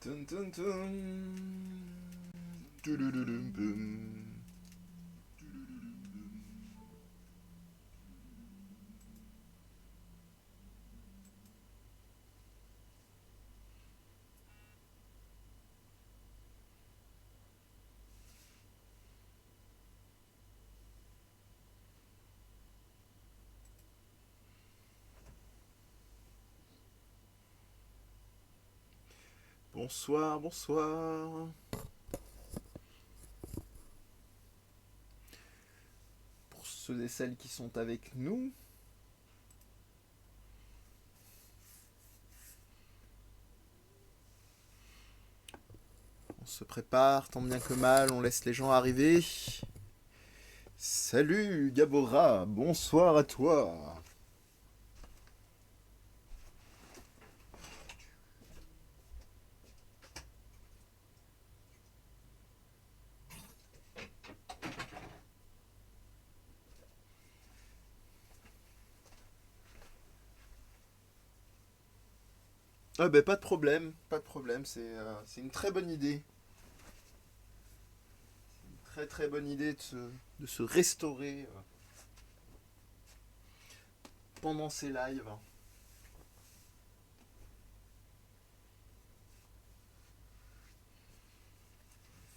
Tum, tum, tum. Tudududum. Bonsoir, bonsoir. Pour ceux et celles qui sont avec nous, on se prépare tant bien que mal, on laisse les gens arriver. Salut Gabora, bonsoir à toi. Ah ben pas de problème, c'est une très bonne idée. Très très bonne idée de se restaurer pendant ces lives.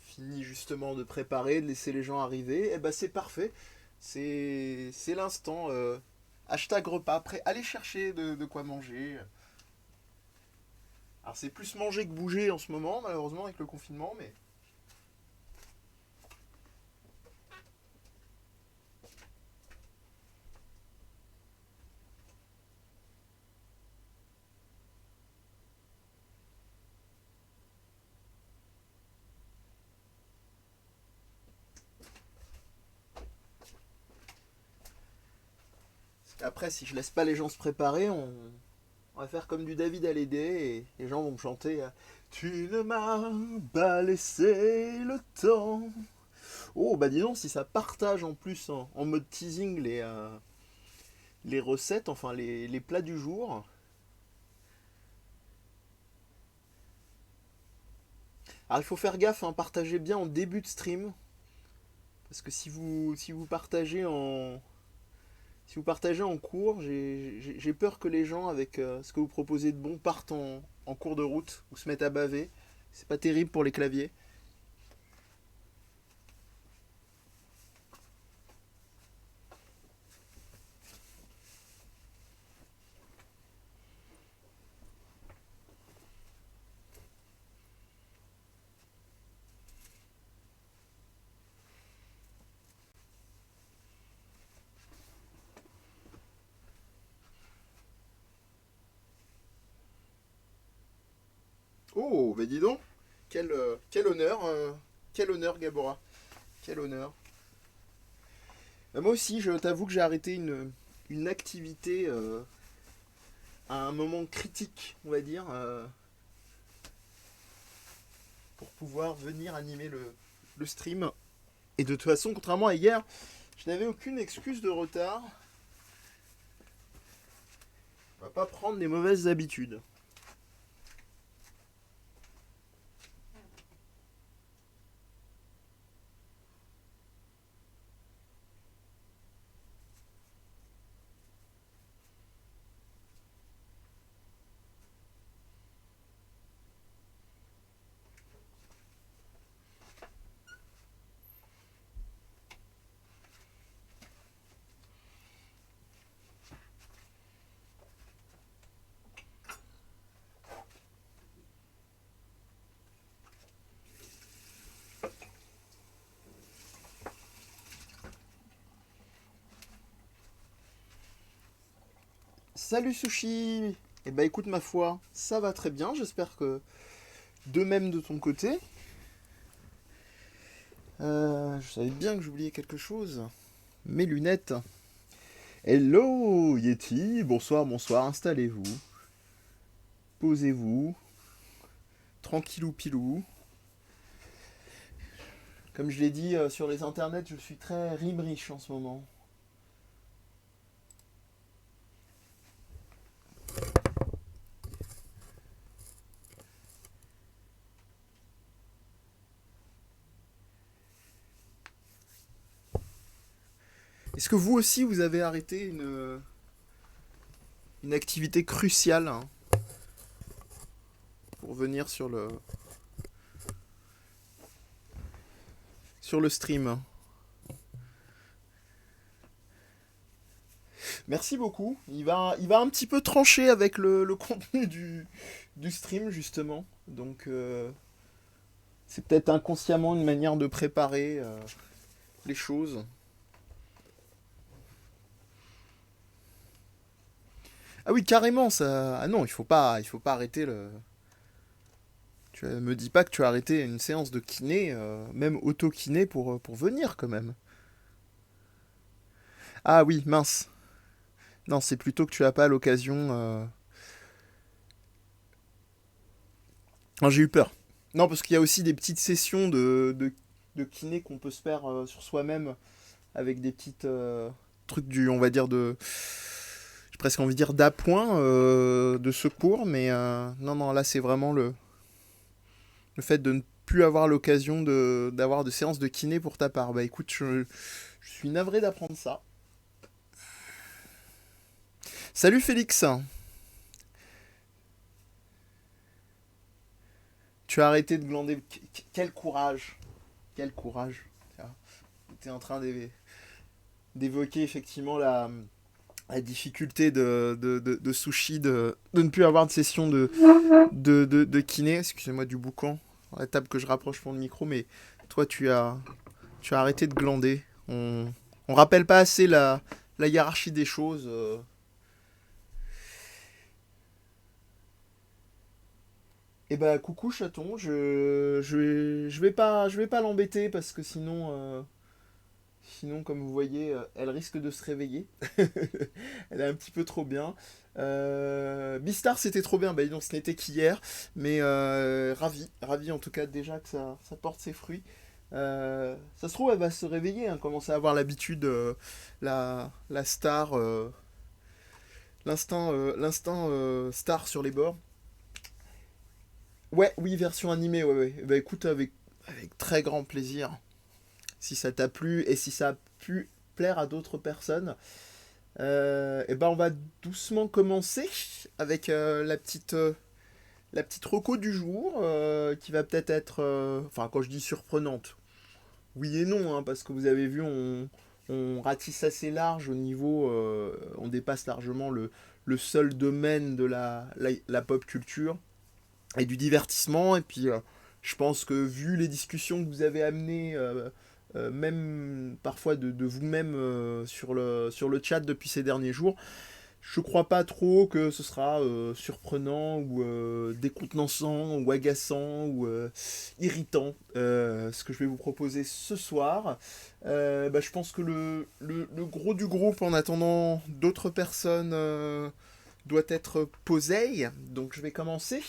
Fini justement de préparer, de laisser les gens arriver, et ben c'est parfait. C'est l'instant. Hashtag repas, prêt, allez chercher de quoi manger. Alors c'est plus manger que bouger en ce moment, malheureusement, avec le confinement, mais... Après, si je laisse pas les gens se préparer, on va faire comme du David Hallyday et les gens vont me chanter Tu ne m'as pas laissé le temps. Oh, bah dis donc, si ça partage en plus en mode teasing les recettes, enfin les plats du jour. Alors il faut faire gaffe, hein, partagez bien en début de stream. Parce que si vous partagez si vous partagez en cours, j'ai peur que les gens, avec ce que vous proposez de bon, partent en cours de route ou se mettent à baver. C'est pas terrible pour les claviers. Oh, bah dis donc, quel honneur Gabora, quel honneur. Moi aussi, je t'avoue que j'ai arrêté une activité à un moment critique, on va dire, pour pouvoir venir animer le stream. Et de toute façon, contrairement à hier, je n'avais aucune excuse de retard. On va pas prendre des mauvaises habitudes. Salut Sushi. Eh bah écoute, ma foi, ça va très bien, j'espère que de même de ton côté. Je savais bien que j'oubliais quelque chose. Mes lunettes. Hello Yeti, bonsoir, bonsoir, installez-vous. Posez-vous. Tranquillou pilou. Comme je l'ai dit sur les internets, je suis très rime riche en ce moment. Est-ce que vous aussi, vous avez arrêté une activité cruciale, hein, pour venir sur le stream? Merci beaucoup. Il va un petit peu trancher avec le contenu du stream, justement. Donc, c'est peut-être inconsciemment une manière de préparer les choses. Ah oui, carrément, ça. Ah non, il faut pas arrêter le. Tu me dis pas que tu as arrêté une séance de kiné, même auto-kiné pour venir quand même. Ah oui, mince. Non, c'est plutôt que tu as pas l'occasion. Non, j'ai eu peur. Non, parce qu'il y a aussi des petites sessions de kiné qu'on peut se faire sur soi-même avec des petites trucs on va dire, j'ai presque envie de dire d'appoint, de secours, mais non, non, là c'est vraiment le fait de ne plus avoir l'occasion d'avoir de séances de kiné pour ta part. Bah écoute, je suis navré d'apprendre ça. Salut Félix, tu as arrêté de glander. Quel courage, quel courage. Tu es en train d'évoquer effectivement la difficulté de Sushi de ne plus avoir de session de kiné. Excusez-moi du boucan. La table que je rapproche pour le micro, mais toi tu as arrêté de glander. On rappelle pas assez la hiérarchie des choses. Eh ben coucou chaton, je vais pas l'embêter parce que sinon comme vous voyez elle risque de se réveiller. Elle est un petit peu trop bien. Beastar c'était trop bien, bah dis donc ce n'était qu'hier, mais ravi en tout cas déjà que ça porte ses fruits. Ça se trouve elle va se réveiller, hein, commencer à avoir l'habitude, la star, l'instinct star sur les bords. Ouais, oui, version animée, ouais, ouais. Bah écoute, avec très grand plaisir. Si ça t'a plu et si ça a pu plaire à d'autres personnes, et ben on va doucement commencer avec la petite reco du jour, qui va peut-être être, enfin quand je dis surprenante, oui et non, hein, parce que vous avez vu, on ratisse assez large au niveau, on dépasse largement le seul domaine de la pop culture et du divertissement. Et puis, je pense que vu les discussions que vous avez amenées, même parfois de vous-même, sur le chat depuis ces derniers jours, je crois pas trop que ce sera surprenant ou décontenançant ou agaçant ou irritant, ce que je vais vous proposer ce soir. Bah, je pense que le gros du groupe, en attendant d'autres personnes, doit être posé. Donc je vais commencer.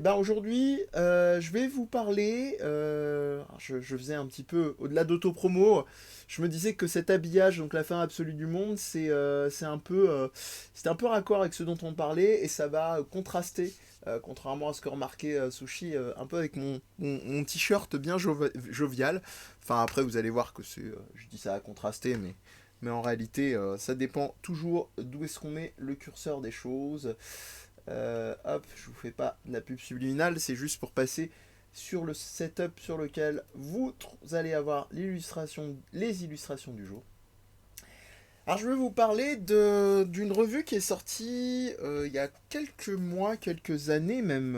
Eh ben aujourd'hui, je vais vous parler. Je faisais un petit peu au-delà d'autopromo. Je me disais que cet habillage, donc la fin absolue du monde, c'est un peu raccord avec ce dont on parlait et ça va contraster, contrairement à ce que remarquait Sushi, un peu avec mon t-shirt bien jovial. Enfin après vous allez voir que je dis ça à contraster, mais en réalité ça dépend toujours d'où est-ce qu'on met le curseur des choses. Hop, je vous fais pas de la pub subliminale, c'est juste pour passer sur le setup sur lequel vous allez avoir les illustrations du jour. Alors je vais vous parler d'une revue qui est sortie il y a quelques mois, quelques années même,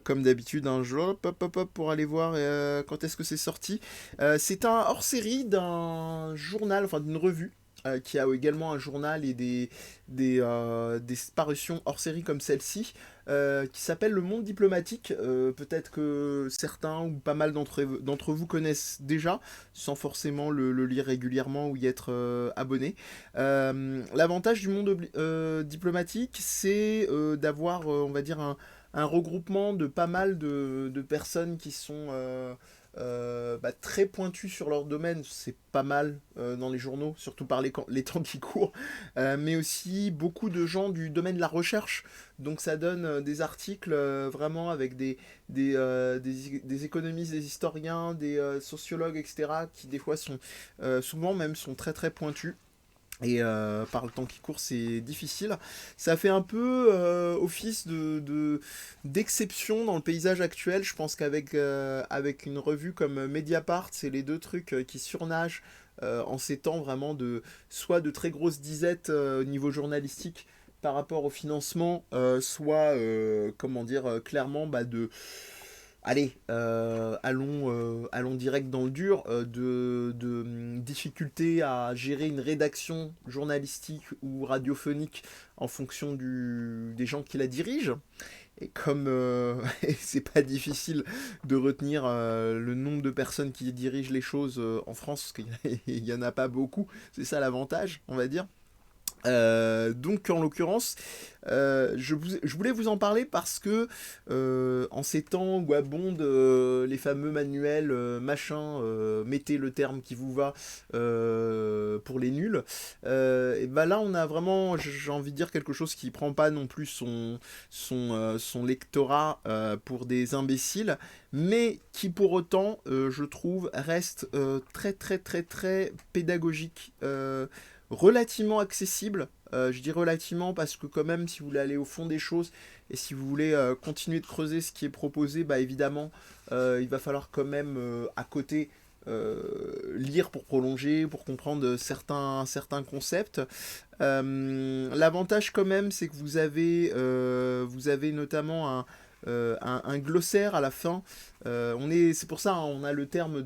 comme d'habitude un jour, hop, hop, hop, pour aller voir quand est-ce que c'est sorti. C'est un hors-série d'un journal, enfin d'une revue, qui a également un journal et des parutions hors série comme celle-ci, qui s'appelle Le Monde Diplomatique. Peut-être que certains ou pas mal d'entre vous connaissent déjà, sans forcément le lire régulièrement ou y être abonné. L'avantage du Monde Diplomatique, c'est d'avoir, on va dire, un regroupement de pas mal de personnes qui sont très pointus sur leur domaine, c'est pas mal dans les journaux, surtout par les temps qui courent, mais aussi beaucoup de gens du domaine de la recherche. Donc ça donne des articles vraiment avec des économistes, des historiens, des sociologues, etc., qui des fois sont souvent même sont très très pointus. Et par le temps qui court, c'est difficile. Ça fait un peu office d'exception dans le paysage actuel. Je pense avec une revue comme Mediapart, c'est les deux trucs qui surnagent en ces temps vraiment soit de très grosses disettes au niveau journalistique par rapport au financement, soit, comment dire, clairement allez, allons direct dans le dur, difficulté à gérer une rédaction journalistique ou radiophonique en fonction des gens qui la dirigent. Et comme c'est pas difficile de retenir le nombre de personnes qui dirigent les choses en France, parce qu'il y en a pas beaucoup, c'est ça l'avantage, on va dire. Donc en l'occurrence, je voulais vous en parler parce que en ces temps où abondent les fameux manuels machin, mettez le terme qui vous va pour les nuls, et ben là on a vraiment, j'ai envie de dire quelque chose qui prend pas non plus son lectorat pour des imbéciles, mais qui pour autant, je trouve, reste très très très très pédagogique. Relativement accessible. Je dis relativement parce que quand même, si vous voulez aller au fond des choses et si vous voulez continuer de creuser ce qui est proposé, bah évidemment, il va falloir quand même à côté lire pour prolonger, pour comprendre certains concepts. L'avantage quand même, c'est que vous avez notamment un glossaire à la fin. C'est pour ça, hein, on a le terme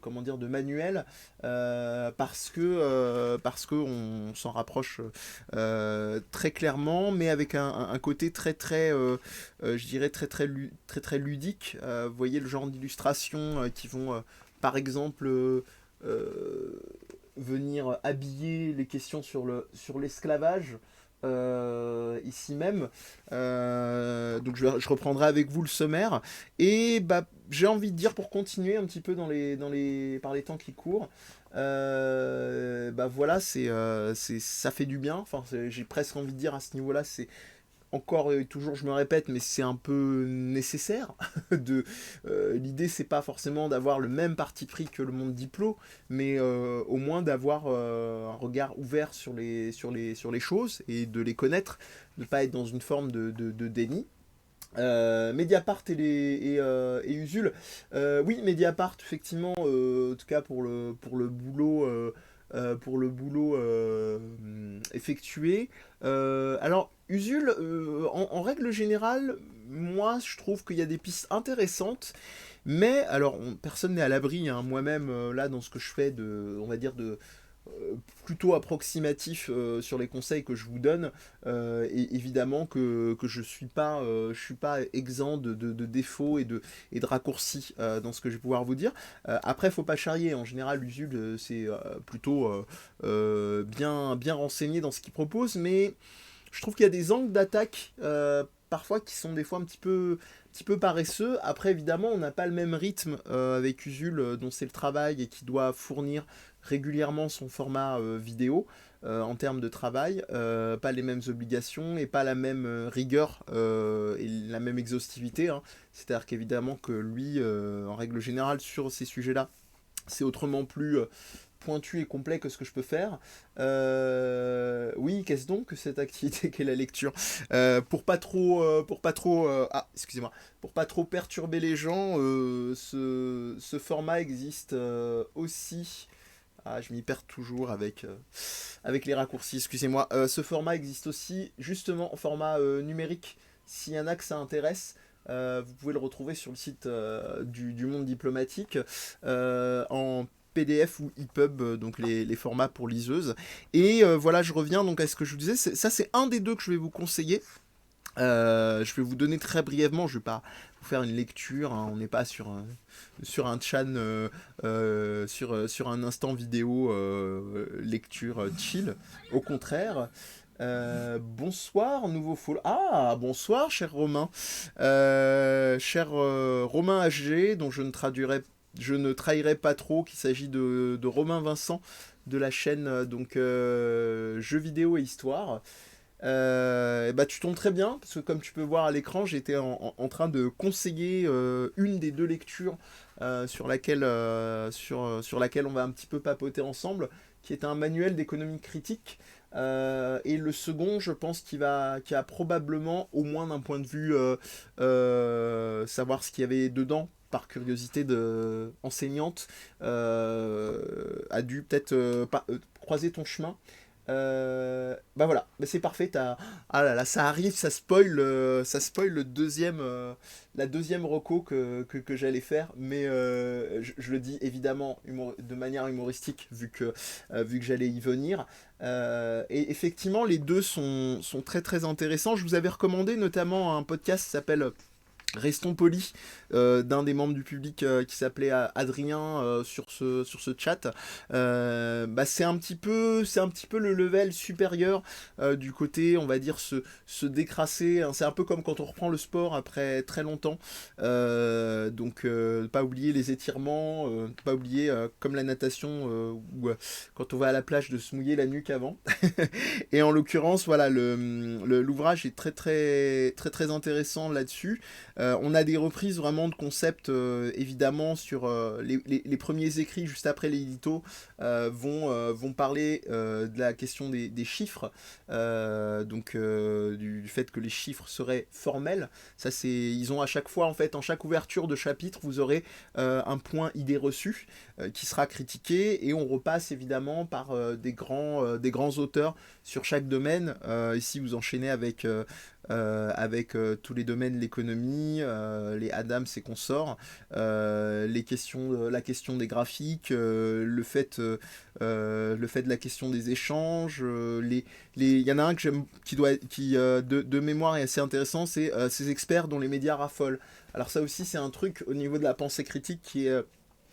comment dire, de manuel, parce que on s'en rapproche très clairement, mais avec un côté très très, je dirais très ludique. Vous voyez le genre d'illustrations qui vont, par exemple, venir habiller les questions sur l'esclavage. Ici même. Donc je reprendrai avec vous le sommaire. Et bah, j'ai envie de dire, pour continuer un petit peu par les temps qui courent, bah voilà, ça fait du bien. Enfin, j'ai presque envie de dire à ce niveau-là, c'est encore et toujours, je me répète, mais c'est un peu nécessaire. L'idée, c'est pas forcément d'avoir le même parti pris que le monde diplo, mais au moins d'avoir un regard ouvert sur les choses et de les connaître, de ne pas être dans une forme de déni. Mediapart et Usul. Oui, Mediapart, effectivement, en tout cas pour le boulot effectué. Alors, Usul, en règle générale, moi, je trouve qu'il y a des pistes intéressantes, mais alors, personne n'est à l'abri, hein. Moi-même, là, dans ce que je fais on va dire, plutôt approximatif sur les conseils que je vous donne, et évidemment que je suis pas exempt de défauts et de raccourcis dans ce que je vais pouvoir vous dire. Après, faut pas charrier. En général, l'Usul, c'est plutôt bien renseigné dans ce qu'il propose, mais je trouve qu'il y a des angles d'attaque parfois qui sont des fois un petit peu paresseux. Après, évidemment, on n'a pas le même rythme avec Usul, dont c'est le travail et qui doit fournir régulièrement son format vidéo en termes de travail. Pas les mêmes obligations et pas la même rigueur et la même exhaustivité, hein. C'est-à-dire qu'évidemment que lui, en règle générale, sur ces sujets-là, c'est autrement plus pointu et complet que ce que je peux faire. Oui, qu'est-ce donc que cette activité qu'est la lecture? Excusez-moi, pour pas trop perturber les gens, ce format existe aussi. Ah, je m'y perds toujours avec les raccourcis, excusez-moi. Ce format existe aussi justement en format numérique. S'il y en a que ça intéresse, vous pouvez le retrouver sur le site du Monde Diplomatique en PDF ou EPUB, donc les formats pour liseuse. Et voilà, je reviens donc à ce que je vous disais. Ça, c'est un des deux que je vais vous conseiller. Je vais vous donner très brièvement, je ne vais pas vous faire une lecture, hein, on n'est pas sur un chan, sur un instant vidéo lecture chill, au contraire. Bonsoir, nouveau follow. Ah, bonsoir, cher Romain. Cher Romain HG, dont je ne trahirai pas trop, qu'il s'agit de Romain Vincent de la chaîne Jeux vidéo et histoire. Et bah, tu tombes très bien, parce que comme tu peux voir à l'écran, j'étais en train de conseiller une des deux lectures sur laquelle on va un petit peu papoter ensemble, qui est un manuel d'économie critique. Et le second, je pense qu'il a probablement, au moins d'un point de vue savoir ce qu'il y avait dedans, par curiosité de enseignante, a dû peut-être croiser ton chemin. Bah voilà, bah c'est parfait. Ah là là, ça arrive, ça spoil la deuxième reco que j'allais faire, mais je le dis évidemment de manière humoristique vu que j'allais y venir. Et effectivement, les deux sont très très intéressants. Je vous avais recommandé notamment un podcast qui s'appelle Restons polis, d'un des membres du public qui s'appelait Adrien sur ce chat. Bah c'est un petit peu le level supérieur du côté, on va dire, se décrasser, hein. C'est un peu comme quand on reprend le sport après très longtemps. Pas oublier les étirements, pas oublier comme la natation ou quand on va à la plage de se mouiller la nuque avant. Et en l'occurrence, voilà, l'ouvrage est très très très très intéressant là-dessus. On a des reprises vraiment de concepts, évidemment, sur les premiers écrits juste après l'édito vont parler de la question des chiffres, du fait que les chiffres seraient formels. Ça, ils ont à chaque fois, en fait, en chaque ouverture de chapitre, vous aurez un point idée reçue qui sera critiqué, et on repasse évidemment par des grands auteurs sur chaque domaine. Ici, vous enchaînez avec tous les domaines, l'économie, les Adams et consorts, la question des graphiques, le fait de la question des échanges, il y en a un que j'aime de mémoire est assez intéressant, c'est ces experts dont les médias raffolent. Alors ça aussi c'est un truc au niveau de la pensée critique qui est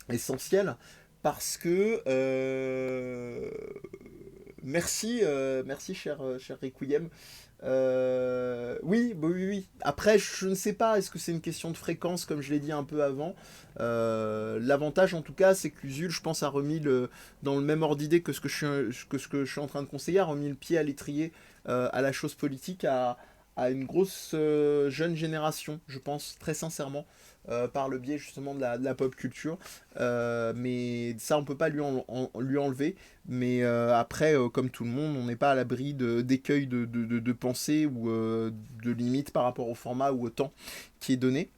essentiel, parce que merci cher Requiem. Oui. Après, je ne sais pas, est-ce que c'est une question de fréquence, comme je l'ai dit un peu avant. L'avantage, en tout cas, c'est que l'Usul, je pense, a remis dans le même ordre d'idée que ce que je suis en train de conseiller, a remis le pied à l'étrier à la chose politique, à une grosse jeune génération, je pense, très sincèrement. Par le biais justement de la pop culture, mais ça on peut pas lui enlever, mais après comme tout le monde, on n'est pas à l'abri d'écueils de pensée ou de limites par rapport au format ou au temps qui est donné.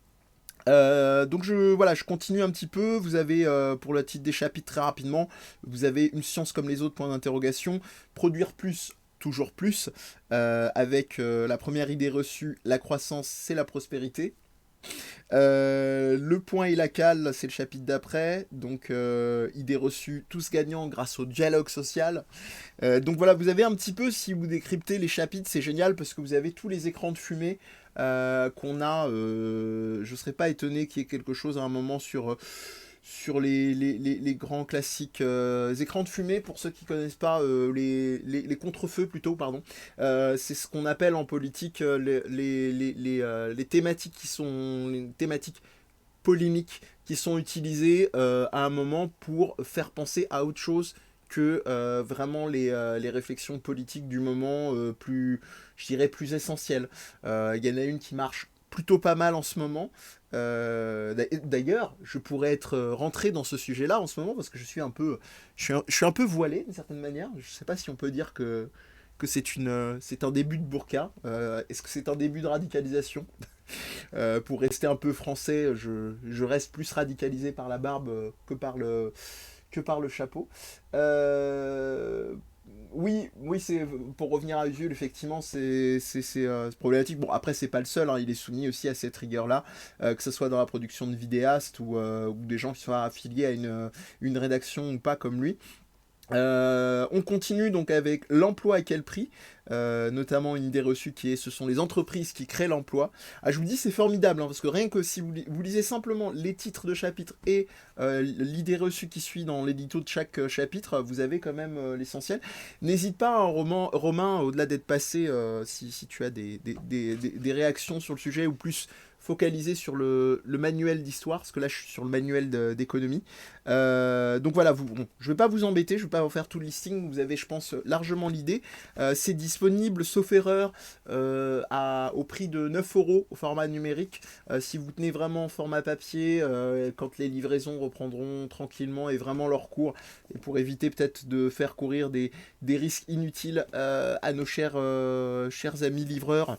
Je continue un petit peu. Vous avez, pour le titre des chapitres très rapidement, vous avez une science comme les autres, point d'interrogation, produire plus, toujours plus, avec la première idée reçue, la croissance c'est la prospérité. Le point et la cale, c'est le chapitre d'après. Idée reçue, tous gagnants grâce au dialogue social. Donc voilà, vous avez un petit peu, si vous décryptez les chapitres, c'est génial parce que vous avez tous les écrans de fumée qu'on a. Je serais pas étonné qu'il y ait quelque chose à un moment sur les grands classiques écrans de fumée. Pour ceux qui connaissent pas, les contre-feux plutôt, pardon. C'est ce qu'on appelle en politique les thématiques les thématiques polémiques qui sont utilisées à un moment pour faire penser à autre chose que vraiment les réflexions politiques du moment je dirais plus essentielles. Il y en a une qui marche plutôt pas mal en ce moment. D'ailleurs, je pourrais être rentré dans ce sujet-là en ce moment parce que je suis je suis un peu voilé d'une certaine manière. Je sais pas si on peut dire que c'est un début de burqa. Est-ce que c'est un début de radicalisation? Pour rester un peu français, je reste plus radicalisé par la barbe que par le chapeau. Euh, oui, c'est pour revenir à Usul, effectivement, c'est problématique. Bon, après, c'est pas le seul, hein, il est soumis aussi à cette rigueur-là, que ce soit dans la production de vidéastes ou des gens qui soient affiliés à une rédaction ou pas comme lui. On continue donc avec l'emploi à quel prix, notamment une idée reçue qui est ce sont les entreprises qui créent l'emploi. Ah, je vous dis c'est formidable, hein, parce que rien que si vous lisez simplement les titres de chapitre et l'idée reçue qui suit dans l'édito de chaque chapitre, vous avez quand même l'essentiel. N'hésite pas, hein, Romain, au-delà d'être passé, si tu as des réactions sur le sujet ou plus focalisé sur le manuel d'histoire, parce que là je suis sur le manuel d'économie. Donc voilà, bon, je ne vais pas vous embêter, je ne vais pas vous faire tout le listing, vous avez je pense largement l'idée. C'est disponible sauf erreur au prix de 9 euros au format numérique. Si vous tenez vraiment en format papier, quand les livraisons reprendront tranquillement et vraiment leur cours, et pour éviter peut-être de faire courir des risques inutiles à nos chers amis livreurs.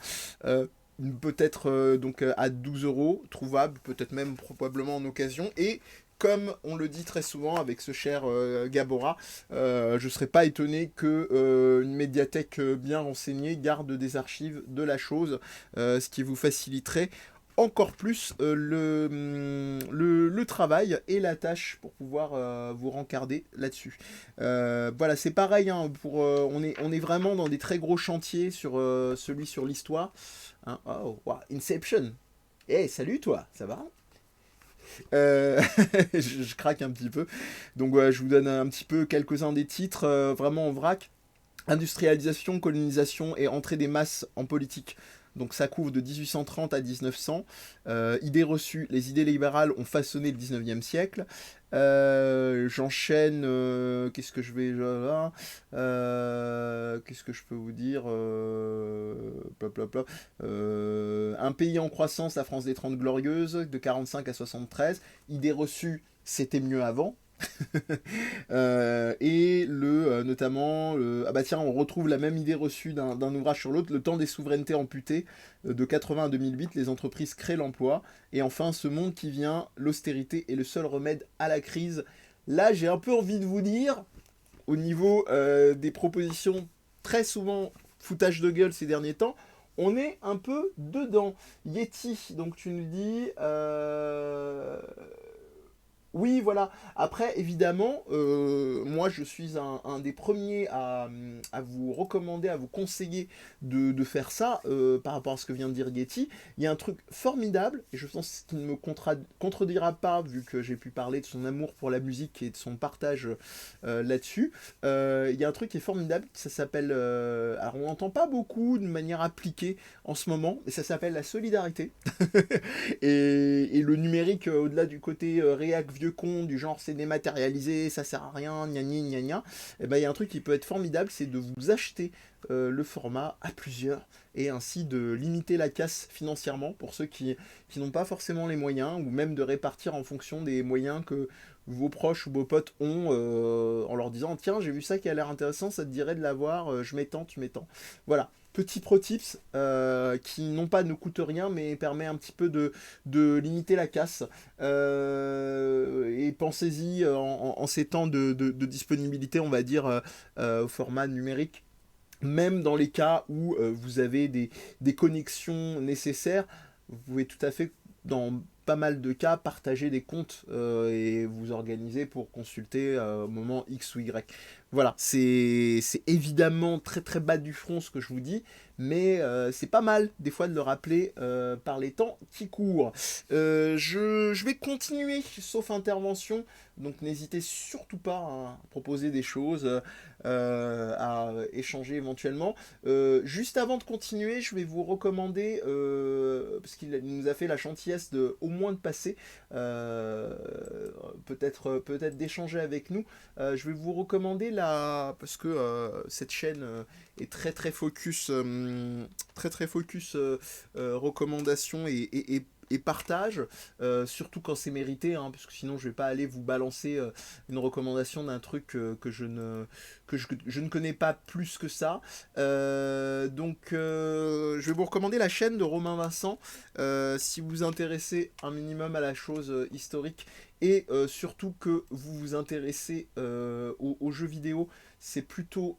Peut-être donc à 12 euros, trouvable, peut-être même probablement en occasion. Et comme on le dit très souvent avec ce cher Gabora, je ne serais pas étonné que une médiathèque bien renseignée garde des archives de la chose, ce qui vous faciliterait encore plus le travail et la tâche pour pouvoir vous rencarder là-dessus. Voilà, c'est pareil, hein, on est vraiment dans des très gros chantiers sur celui sur l'histoire. Hein, oh, wow, Inception. Hey, salut toi, ça va? Je craque un petit peu. Donc voilà, je vous donne un petit peu quelques-uns des titres, vraiment en vrac. Industrialisation, colonisation et entrée des masses en politique. Donc ça couvre de 1830 à 1900. Idées reçues, les idées libérales ont façonné le 19e siècle. J'enchaîne. Qu'est-ce que je vais là qu'est-ce que je peux vous dire plop, plop, plop. Un pays en croissance, la France des 30 glorieuses, de 45 à 73. Idées reçues, c'était mieux avant. Et notamment ah bah tiens, on retrouve la même idée reçue d'un ouvrage sur l'autre, le temps des souverainetés amputées, de 80 à 2008, les entreprises créent l'emploi, et enfin ce monde qui vient, l'austérité est le seul remède à la crise. Là j'ai un peu envie de vous dire, au niveau des propositions très souvent foutage de gueule ces derniers temps, on est un peu dedans. Yeti, donc tu nous dis oui, voilà. Après, évidemment, moi, je suis un des premiers à vous recommander, à vous conseiller de faire ça par rapport à ce que vient de dire Getty. Il y a un truc formidable, et je pense qu'il ne me contredira pas, vu que j'ai pu parler de son amour pour la musique et de son partage là-dessus. Il y a un truc qui est formidable, ça s'appelle... alors, on n'entend pas beaucoup de manière appliquée en ce moment, mais ça s'appelle la solidarité. Et le numérique, au-delà du côté réac vieux con, du genre c'est dématérialisé, ça sert à rien, gna gna gna gna, et ben il y a un truc qui peut être formidable, c'est de vous acheter le format à plusieurs et ainsi de limiter la casse financièrement pour ceux qui n'ont pas forcément les moyens, ou même de répartir en fonction des moyens que vos proches ou vos potes ont en leur disant tiens j'ai vu ça qui a l'air intéressant, ça te dirait de l'avoir, je m'étends, tu m'étends. Voilà. Petits pro tips qui non pas ne coûtent rien mais permet un petit peu de limiter la casse. Et pensez-y en ces temps de disponibilité, on va dire, au format numérique. Même dans les cas où vous avez des connexions nécessaires, vous pouvez tout à fait, dans pas mal de cas, partager des comptes et vous organiser pour consulter au moment X ou Y. Voilà, c'est évidemment très très bas du front ce que je vous dis, mais c'est pas mal des fois de le rappeler par les temps qui courent. Je vais continuer, sauf intervention, donc n'hésitez surtout pas à proposer des choses, à échanger éventuellement. Juste avant de continuer, je vais vous recommander, parce qu'il nous a fait la gentillesse de au moins de passer, peut-être d'échanger avec nous. Je vais vous recommander parce que cette chaîne est très très focus recommandation et partage, surtout quand c'est mérité, hein, parce que sinon je vais pas aller vous balancer une recommandation d'un truc que je ne connais pas plus que ça. Donc je vais vous recommander la chaîne de Romain Vincent, si vous vous intéressez un minimum à la chose historique, et surtout que vous vous intéressez aux jeux vidéo. c'est plutôt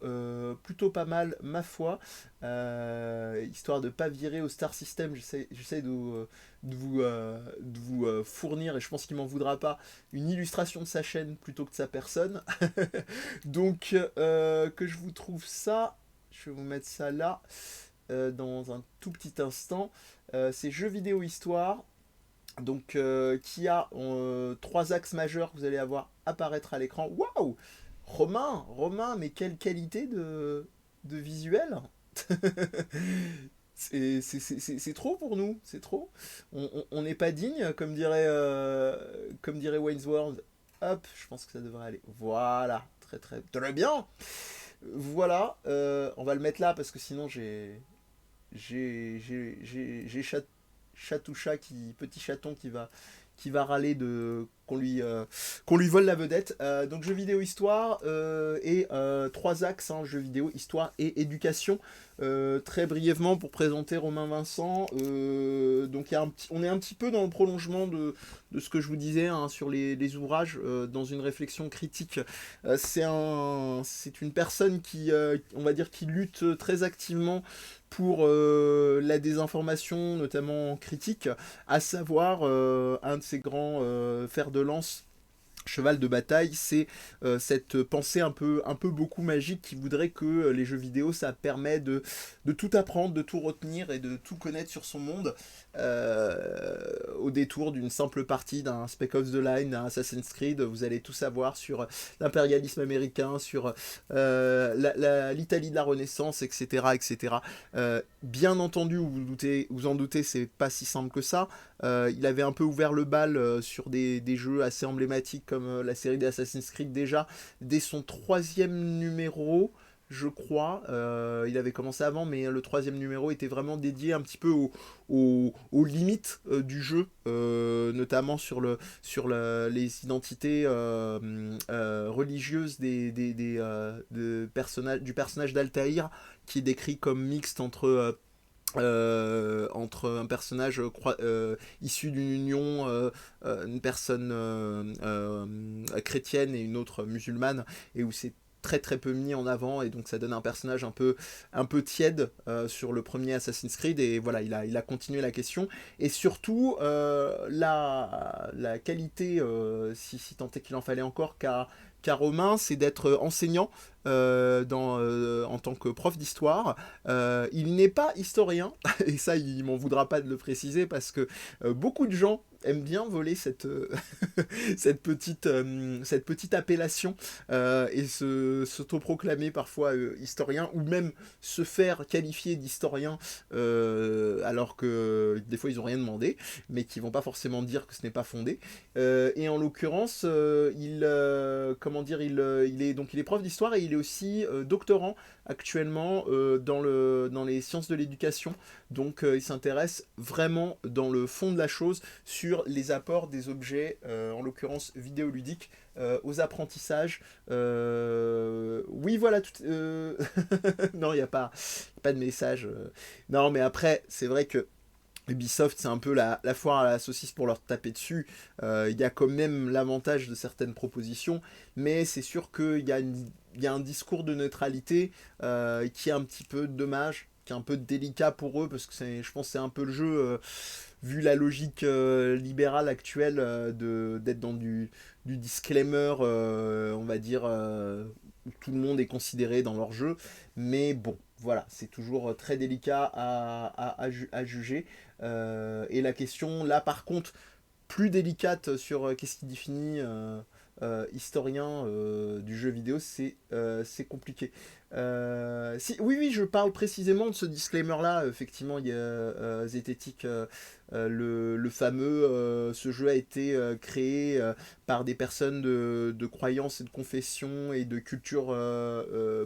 pas mal, ma foi. Histoire de pas virer au Star System, j'essaie de vous fournir, et je pense qu'il m'en voudra pas, une illustration de sa chaîne plutôt que de sa personne. Donc, que je vous trouve ça, je vais vous mettre ça là, dans un tout petit instant. C'est Jeux vidéo histoire, donc qui a trois axes majeurs que vous allez avoir apparaître à l'écran. Waouh! Romain, mais quelle qualité de visuel! C'est trop pour nous, c'est trop. On n'est pas digne, comme dirait Wayne's World. Hop, je pense que ça devrait aller. Voilà, très très très bien. Voilà, on va le mettre là parce que sinon j'ai Chatoucha petit chaton qui va râler qu'on lui vole la vedette. Donc jeux vidéo histoire et trois axes, hein, jeux vidéo histoire et éducation. Très brièvement pour présenter Romain Vincent, donc on est un petit peu dans le prolongement de ce que je vous disais, hein, sur les ouvrages, dans une réflexion critique. C'est une personne on va dire, qui lutte très activement pour la désinformation, notamment critique, à savoir un de ses grands fers de lance, cheval de bataille, c'est cette pensée un peu beaucoup magique qui voudrait que les jeux vidéo, ça permet de tout apprendre, de tout retenir et de tout connaître sur son monde, au détour d'une simple partie d'un Spec Ops The Line, d'un Assassin's Creed. Vous allez tout savoir sur l'impérialisme américain, sur l'Italie de la Renaissance, etc. etc. Bien entendu, vous en doutez, c'est pas si simple que ça. Il avait un peu ouvert le bal sur des jeux assez emblématiques comme la série des Assassin's Creed déjà, dès son troisième numéro, je crois. Il avait commencé avant, mais le troisième numéro était vraiment dédié un petit peu aux limites du jeu, notamment les identités religieuses du personnage d'Altaïr, qui est décrit comme mixte entre un personnage issu d'une union, une personne chrétienne et une autre musulmane, et où c'est très très peu mis en avant, et donc ça donne un personnage un peu tiède sur le premier Assassin's Creed. Et voilà, il a continué la question, et surtout la qualité, si tant est qu'il en fallait encore, qu'a Romain, c'est d'être enseignant en tant que prof d'histoire. Il n'est pas historien, et ça, il m'en voudra pas de le préciser, parce que beaucoup de gens aiment bien voler cette petite appellation, et s'autoproclamer parfois historien, ou même se faire qualifier d'historien, alors que des fois ils n'ont rien demandé, mais qui vont pas forcément dire que ce n'est pas fondé. Et en l'occurrence, comment dire, il est prof d'histoire, et il est aussi doctorant actuellement dans les sciences de l'éducation. Donc il s'intéresse vraiment dans le fond de la chose sur les apports des objets, en l'occurrence vidéoludiques, aux apprentissages. Oui, voilà. Non, il n'y a pas de message. Non, mais après, c'est vrai que Ubisoft, c'est un peu la foire à la saucisse pour leur taper dessus. Il y a quand même l'avantage de certaines propositions, mais c'est sûr qu'il y a un discours de neutralité qui est un petit peu dommage, qui est un peu délicat pour eux, parce que je pense que c'est un peu le jeu, vu la logique libérale actuelle, d'être dans du disclaimer, on va dire, où tout le monde est considéré dans leur jeu. Mais bon, voilà, c'est toujours très délicat à juger. Et la question, là par contre, plus délicate sur qu'est-ce qui définit historien du jeu vidéo, c'est compliqué. Oui, oui, je parle précisément de ce disclaimer-là. Effectivement, il y a Zététique, le fameux. Ce jeu a été créé par des personnes de croyances et de confessions et de cultures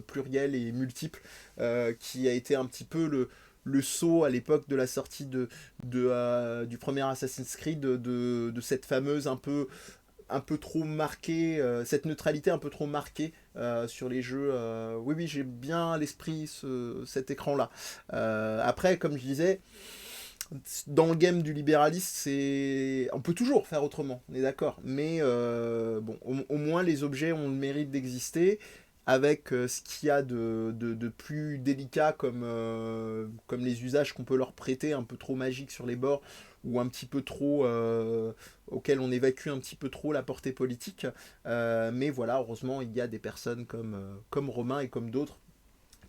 plurielles et multiples, qui a été un petit peu le saut à l'époque de la sortie du premier Assassin's Creed, de cette fameuse un peu trop marquée, cette neutralité un peu trop marquée sur les jeux. Oui, oui, j'ai bien à l'esprit cet écran-là. Après, comme je disais, dans le game du libéralisme, on peut toujours faire autrement, on est d'accord. Mais bon, au moins les objets ont le mérite d'exister. avec ce qu'il y a de plus délicat comme les usages qu'on peut leur prêter, un peu trop magiques sur les bords, ou un petit peu trop auquel on évacue un petit peu trop la portée politique. Mais voilà, heureusement, il y a des personnes comme Romain et comme d'autres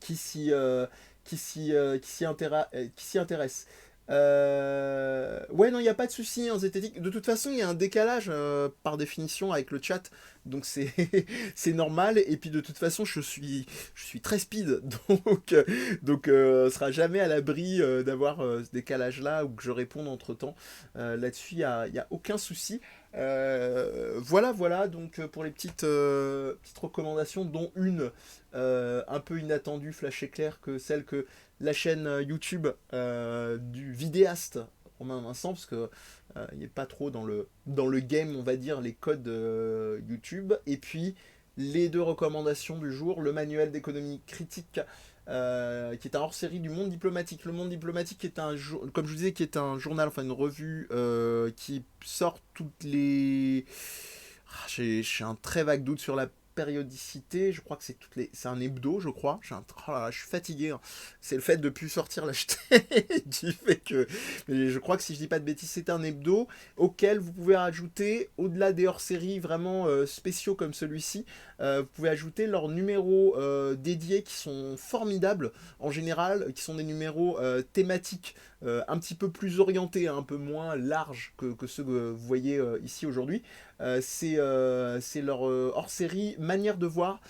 qui qui s'y intéressent. Ouais, non, il n'y a pas de souci en zététique. De toute façon, il y a un décalage par définition avec le chat, donc c'est c'est normal. Et puis de toute façon, je suis très speed, donc sera jamais à l'abri d'avoir ce décalage-là ou que je réponde entre temps. Là-dessus, il y a aucun souci. Voilà, voilà, donc pour les petites recommandations, dont une un peu inattendue, flash éclair, que celle que la chaîne YouTube du vidéaste Romain Vincent, parce que il n'est pas trop dans le game, on va dire, les codes YouTube. Et puis les deux recommandations du jour, le manuel d'économie critique, qui est un hors-série du Monde Diplomatique. Le Monde Diplomatique est comme je vous disais, qui est un journal, enfin une revue qui sort toutes les... J'ai un très vague doute sur la périodicité, je crois que c'est un hebdo, je crois. Oh là là, je suis fatigué, hein. C'est le fait de plus sortir l'acheter qui fait que... Mais je crois que si je dis pas de bêtises, c'est un hebdo auquel vous pouvez rajouter, au-delà des hors-séries vraiment spéciaux comme celui-ci, vous pouvez ajouter leurs numéros dédiés qui sont formidables en général, qui sont des numéros thématiques un petit peu plus orientés, un peu moins larges que ceux que vous voyez ici aujourd'hui. C'est leur hors-série manière de voir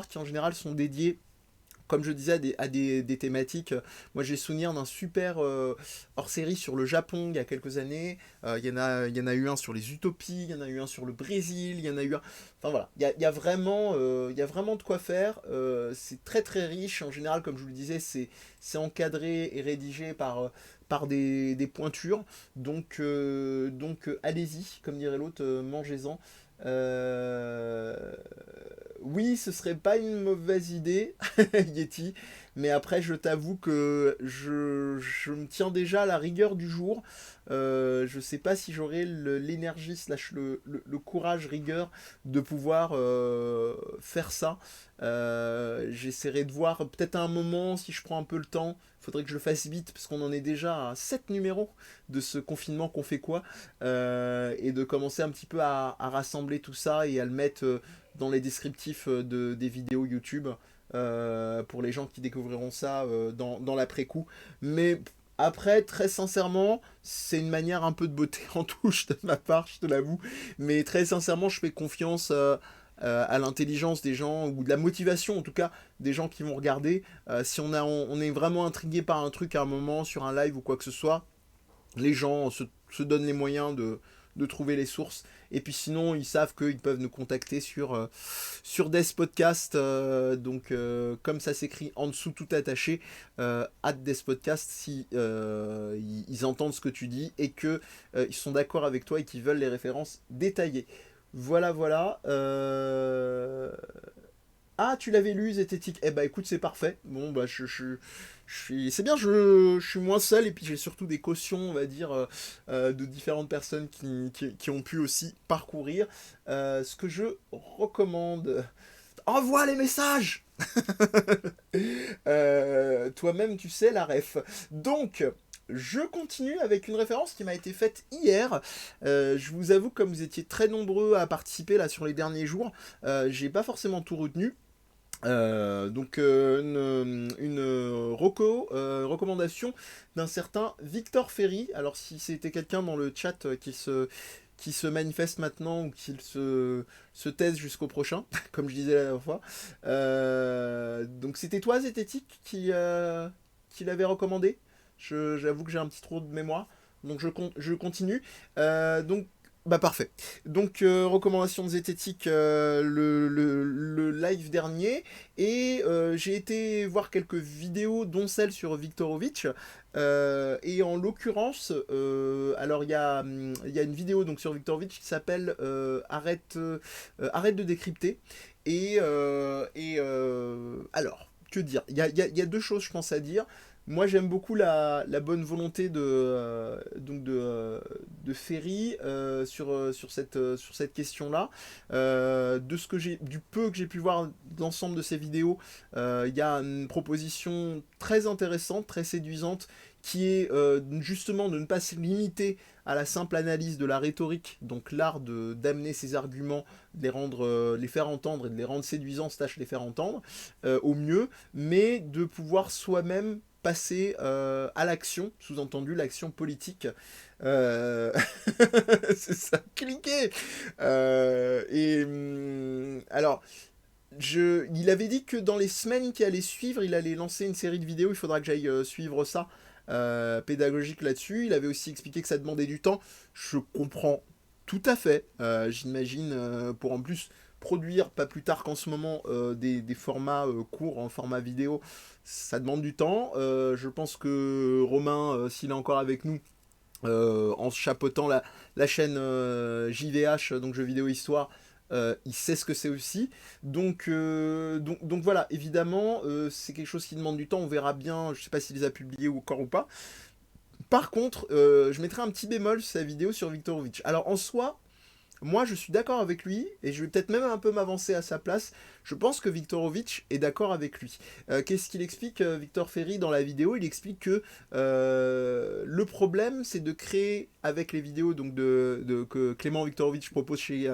qui en général sont dédiées, comme je disais, des thématiques. Moi, j'ai souvenir d'un super hors-série sur le Japon il y a quelques années. Il y en a eu un sur les utopies, il y en a eu un sur le Brésil, il y en a eu un... Enfin voilà, il y a vraiment de quoi faire. C'est très très riche. En général, comme je vous le disais, c'est encadré et rédigé par des pointures. Donc allez-y, comme dirait l'autre, mangez-en. Euh, Oui, ce serait pas une mauvaise idée, Yeti, mais après, je t'avoue que je me tiens déjà à la rigueur du jour. Je sais pas si j'aurai l'énergie slash le courage rigueur de pouvoir faire ça. J'essaierai de voir peut-être à un moment si je prends un peu le temps. Faudrait que je le fasse vite parce qu'on en est déjà à 7 numéros de ce confinement qu'on fait quoi, et de commencer un petit peu à rassembler tout ça et à le mettre dans les descriptifs des vidéos YouTube pour les gens qui découvriront ça dans l'après-coup. Mais après, très sincèrement, c'est une manière un peu de botter en touche de ma part, je te l'avoue. Mais très sincèrement, je fais confiance à l'intelligence des gens, ou de la motivation en tout cas, des gens qui vont regarder. Si on est vraiment intrigué par un truc à un moment, sur un live ou quoi que ce soit, les gens se donnent les moyens de trouver les sources. Et puis sinon, ils savent qu'ils peuvent nous contacter sur Des Podcasts. Donc, comme ça s'écrit en dessous, tout attaché, Des Podcasts, si ils entendent ce que tu dis et que ils sont d'accord avec toi et qu'ils veulent les références détaillées. Voilà, voilà. Ah, tu l'avais lu, Zététique. Eh bah écoute, c'est parfait. Bon, bah je suis... C'est bien, je suis moins seul, et puis j'ai surtout des cautions, on va dire, de différentes personnes qui ont pu aussi parcourir. Ce que je recommande... Envoie les messages. Toi-même, tu sais, la ref. Donc... Je continue avec une référence qui m'a été faite hier. Je vous avoue, comme vous étiez très nombreux à participer là sur les derniers jours, j'ai pas forcément tout retenu. Recommandation d'un certain Victor Ferry. Alors si c'était quelqu'un dans le chat qui se manifeste maintenant, ou qu'il se taise jusqu'au prochain, comme je disais la dernière fois. Donc c'était toi, Zététique, qui l'avait recommandé. J'avoue que j'ai un petit trou de mémoire. Donc je continue. Donc bah parfait. Donc recommandation de Zététique, le live dernier, et j'ai été voir quelques vidéos dont celle sur Viktorovitch, et en l'occurrence alors il y a une vidéo donc sur Viktorovitch qui s'appelle arrête de décrypter, alors que dire, il y a deux choses je pense à dire. Moi, j'aime beaucoup la bonne volonté de de Ferry sur cette question-là. Du peu que j'ai pu voir d'ensemble de ses vidéos, il y a une proposition très intéressante, très séduisante, qui est justement de ne pas se limiter à la simple analyse de la rhétorique, donc l'art d'amener ses arguments, les faire entendre et de les rendre séduisants, tâche les faire entendre au mieux, mais de pouvoir soi-même passer à l'action, sous-entendu l'action politique. C'est ça, cliquez alors, il avait dit que dans les semaines qui allaient suivre, il allait lancer une série de vidéos, il faudra que j'aille suivre ça, pédagogique là-dessus. Il avait aussi expliqué que ça demandait du temps. Je comprends tout à fait. J'imagine, pour en plus produire, pas plus tard qu'en ce moment, des formats courts en format vidéo, ça demande du temps. Je pense que Romain, s'il est encore avec nous, en chapeautant la chaîne JVH, donc Jeux Vidéo Histoire, il sait ce que c'est aussi. Donc voilà, évidemment, c'est quelque chose qui demande du temps. On verra bien, je sais pas s'il les a publiés encore ou pas. Par contre, je mettrai un petit bémol sur sa vidéo sur Viktorovic. Alors en soi, moi je suis d'accord avec lui, et je vais peut-être même un peu m'avancer à sa place. Je pense que Viktorovic est d'accord avec lui. Qu'est-ce qu'il explique, Victor Ferry, dans la vidéo? Il explique que le problème, c'est de créer, avec les vidéos donc que Clément Viktorovic propose chez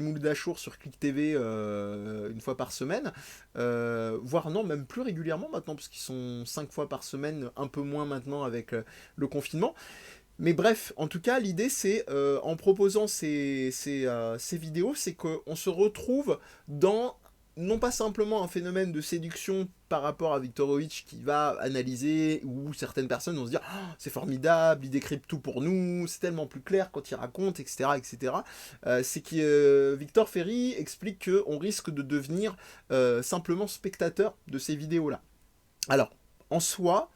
Mouled Achour sur Click TV une fois par semaine, voire non, même plus régulièrement maintenant, parce qu'ils sont 5 fois par semaine, un peu moins maintenant avec le confinement. Mais bref, en tout cas, l'idée c'est, en proposant ces vidéos, c'est qu'on se retrouve dans, non pas simplement un phénomène de séduction par rapport à Viktorovic qui va analyser, où certaines personnes vont se dire oh, c'est formidable, il décrypte tout pour nous, c'est tellement plus clair quand il raconte, etc. etc. C'est que Victor Ferry explique qu'on risque de devenir simplement spectateur de ces vidéos-là. Alors, en soi,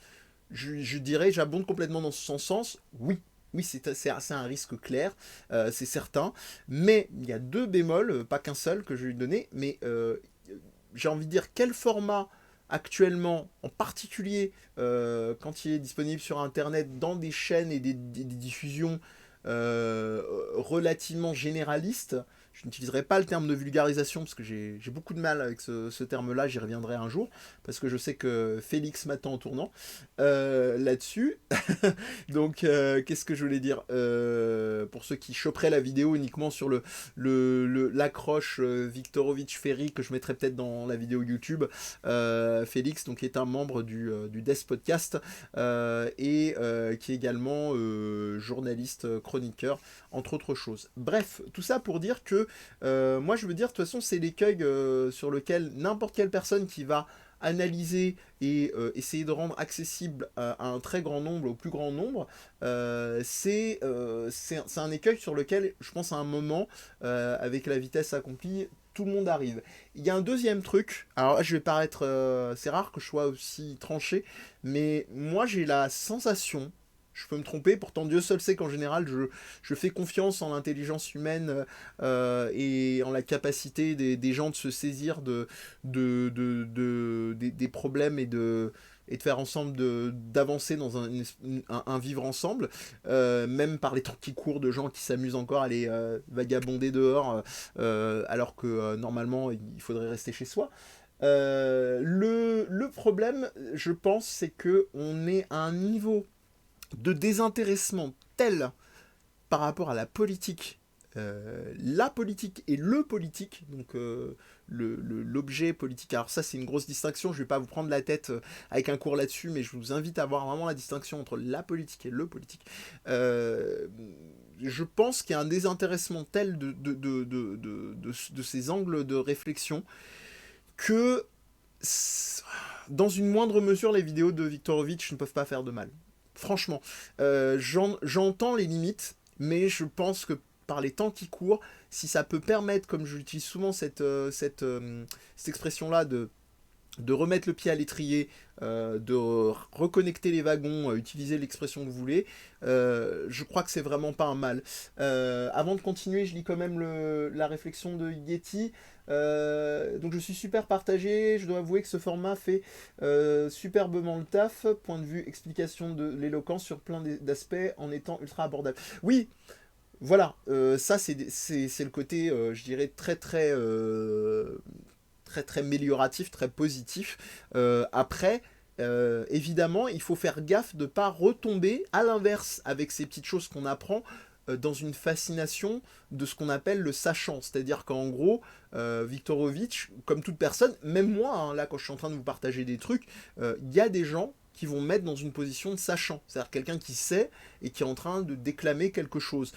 je dirais, j'abonde complètement dans son sens, oui. Oui, c'est un risque clair, c'est certain, mais il y a 2 bémols, pas qu'un seul que je vais lui donner, mais j'ai envie de dire quel format actuellement, en particulier quand il est disponible sur Internet, dans des chaînes et des diffusions relativement généralistes. Je n'utiliserai pas le terme de vulgarisation parce que j'ai beaucoup de mal avec ce terme-là, j'y reviendrai un jour, parce que je sais que Félix m'attend en tournant là-dessus. Donc, qu'est-ce que je voulais dire, pour ceux qui choperaient la vidéo uniquement sur l'accroche Viktorovic Ferry, que je mettrai peut-être dans la vidéo YouTube, Félix, donc, est un membre du Death Podcast, et qui est également journaliste, chroniqueur, entre autres choses. Bref, tout ça pour dire que moi je veux dire, de toute façon, c'est l'écueil sur lequel n'importe quelle personne qui va analyser et essayer de rendre accessible à un très grand nombre, au plus grand nombre, c'est un écueil sur lequel, je pense, à un moment, avec la vitesse accomplie, tout le monde arrive. Il y a un deuxième truc, alors là je vais paraître, c'est rare que je sois aussi tranché, mais moi j'ai la sensation, je peux me tromper, pourtant Dieu seul sait qu'en général je fais confiance en l'intelligence humaine et en la capacité des gens de se saisir des problèmes et de faire ensemble d'avancer dans un vivre ensemble, même par les temps qui courent de gens qui s'amusent encore à aller vagabonder dehors alors que normalement il faudrait rester chez soi. Le problème, je pense, c'est que on est à un niveau de désintéressement tel par rapport à la politique et le politique, donc l'objet politique. Alors ça c'est une grosse distinction, je ne vais pas vous prendre la tête avec un cours là-dessus, mais je vous invite à voir vraiment la distinction entre la politique et le politique. Je pense qu'il y a un désintéressement tel de ces angles de réflexion que dans une moindre mesure les vidéos de Viktorovic ne peuvent pas faire de mal. Franchement, j'entends les limites, mais je pense que par les temps qui courent, si ça peut permettre, comme j'utilise souvent cette expression-là, de remettre le pied à l'étrier, de reconnecter les wagons, utiliser l'expression que vous voulez, je crois que c'est vraiment pas un mal. Avant de continuer, je lis quand même la réflexion de Yeti. Donc je suis super partagé, je dois avouer que ce format fait superbement le taf, point de vue explication de l'éloquence sur plein d'aspects en étant ultra abordable. Oui, voilà, ça c'est le côté, je dirais, très très amélioratif, très positif. Après, évidemment, il faut faire gaffe de ne pas retomber à l'inverse avec ces petites choses qu'on apprend dans une fascination de ce qu'on appelle le sachant. C'est-à-dire qu'en gros, Viktorovitch, comme toute personne, même moi, hein, là quand je suis en train de vous partager des trucs, il y a des gens qui vont mettre dans une position de sachant. C'est-à-dire quelqu'un qui sait et qui est en train de déclamer quelque chose.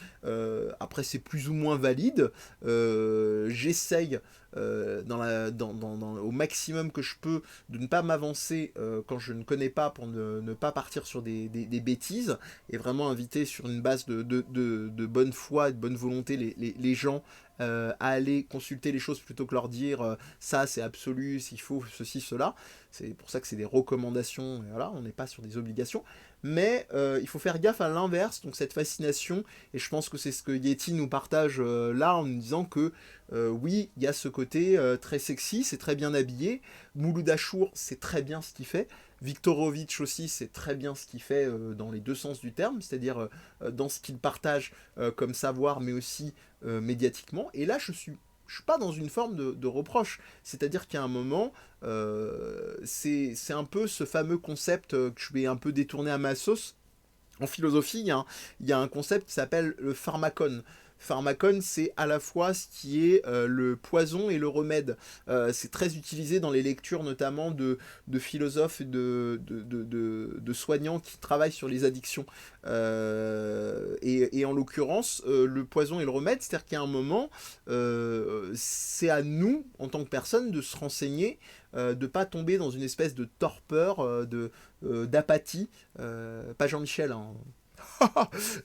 Après, c'est plus ou moins valide. J'essaye au maximum que je peux de ne pas m'avancer quand je ne connais pas pour ne pas partir sur des bêtises et vraiment inviter sur une base de bonne foi et de bonne volonté les gens à aller consulter les choses plutôt que leur dire ça c'est absolu, s'il faut ceci, cela. C'est pour ça que c'est des recommandations, et voilà, on n'est pas sur des obligations. Mais il faut faire gaffe à l'inverse, donc cette fascination, et je pense que c'est ce que Yeti nous partage là en nous disant que oui, il y a ce côté très sexy, c'est très bien habillé. Mouloud Achour, c'est très bien ce qu'il fait. Viktorovitch aussi, c'est très bien ce qu'il fait dans les deux sens du terme, c'est-à-dire dans ce qu'il partage comme savoir, mais aussi médiatiquement. Et là, je suis pas dans une forme de reproche. C'est-à-dire qu'à un moment, c'est un peu ce fameux concept que je vais un peu détourner à ma sauce. En philosophie, il y a un concept qui s'appelle le pharmacone. Pharmacone, c'est à la fois ce qui est le poison et le remède. C'est très utilisé dans les lectures notamment de philosophes et de soignants qui travaillent sur les addictions. Et en l'occurrence, le poison et le remède, c'est-à-dire qu'à un moment, c'est à nous, en tant que personne, de se renseigner, de ne pas tomber dans une espèce de torpeur, d'apathie. Pas Jean-Michel, hein.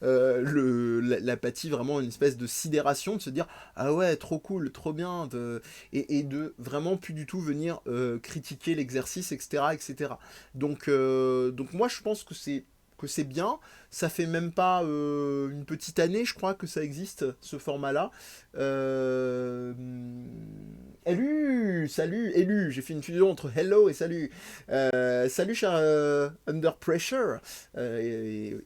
L'apathie, vraiment une espèce de sidération, de se dire ah ouais, trop cool, trop bien, et de vraiment plus du tout venir critiquer l'exercice, etc., etc. Donc moi je pense que c'est bien. Ça fait même pas une petite année, je crois, que ça existe, ce format-là. Euh... Hello, salut, Hello, j'ai fait une fusion entre hello et salut. Salut, cher Under Pressure. Donc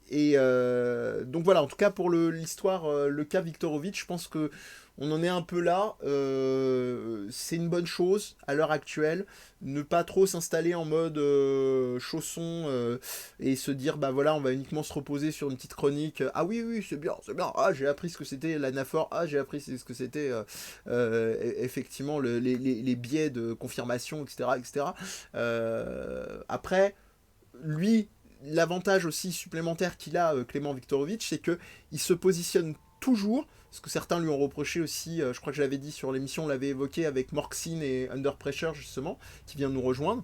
voilà, en tout cas pour l'histoire, le cas Viktorovitch, je pense que on en est un peu là. C'est une bonne chose à l'heure actuelle. Ne pas trop s'installer en mode chausson et se dire bah voilà, on va uniquement se reposer sur une petite chronique. Ah oui, oui, c'est bien, c'est bien. Ah, j'ai appris ce que c'était l'anaphore. Ah, j'ai appris ce que c'était effectivement les biais de confirmation, etc. etc. Après, lui, l'avantage aussi supplémentaire qu'il a, Clément Viktorovitch, c'est que il se positionne toujours, ce que certains lui ont reproché aussi, je crois que je l'avais dit sur l'émission, on l'avait évoqué avec Morxine et Under Pressure justement, qui vient nous rejoindre,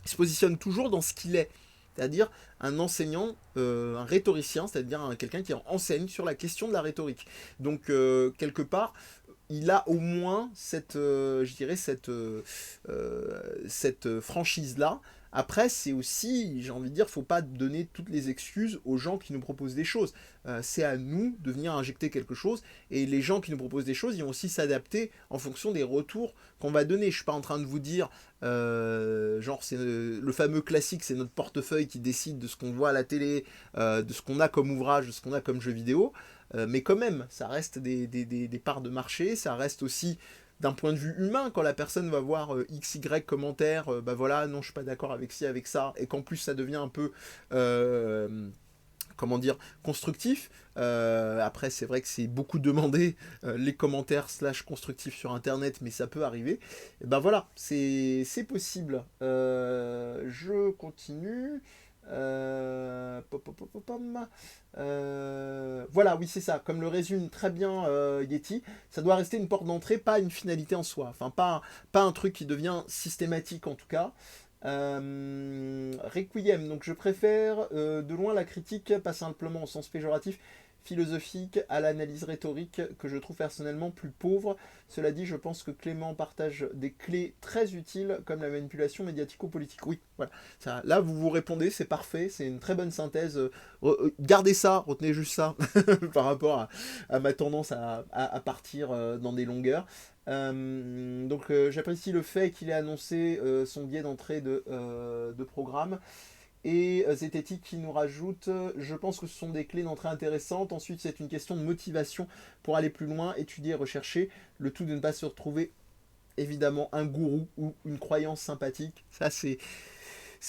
il se positionne toujours dans ce qu'il est, c'est-à-dire un enseignant, un rhétoricien, c'est-à-dire quelqu'un qui enseigne sur la question de la rhétorique. Donc quelque part, il a au moins je dirais cette franchise-là. Après, c'est aussi, j'ai envie de dire, faut pas donner toutes les excuses aux gens qui nous proposent des choses. C'est à nous de venir injecter quelque chose, et les gens qui nous proposent des choses, ils vont aussi s'adapter en fonction des retours qu'on va donner. Je suis pas en train de vous dire, genre, c'est le fameux classique, c'est notre portefeuille qui décide de ce qu'on voit à la télé, de ce qu'on a comme ouvrage, de ce qu'on a comme jeu vidéo. Mais quand même, ça reste des parts de marché, ça reste aussi d'un point de vue humain, quand la personne va voir XY commentaire, bah voilà, non, je suis pas d'accord avec ci, avec ça, et qu'en plus ça devient un peu, comment dire, constructif. Après, c'est vrai que c'est beaucoup demandé, les commentaires slash constructifs sur Internet, mais ça peut arriver. Et ben voilà, c'est possible. Je continue. Voilà, oui, c'est ça. Comme le résume très bien Yeti, ça doit rester une porte d'entrée, pas une finalité en soi. Enfin, pas un truc qui devient systématique en tout cas. Requiem, donc je préfère de loin la critique, pas simplement au sens péjoratif, philosophique à l'analyse rhétorique que je trouve personnellement plus pauvre. Cela dit, je pense que Clément partage des clés très utiles comme la manipulation médiatico-politique. Oui, voilà. Ça, là, vous vous répondez, c'est parfait, c'est une très bonne synthèse. Gardez ça, retenez juste ça par rapport à ma tendance à partir dans des longueurs. Donc j'apprécie le fait qu'il ait annoncé son biais d'entrée de programme. Et Zététique qui nous rajoute, je pense que ce sont des clés d'entrée intéressantes. Ensuite, c'est une question de motivation pour aller plus loin, étudier, rechercher. Le tout de ne pas se retrouver, évidemment, un gourou ou une croyance sympathique. Ça, c'est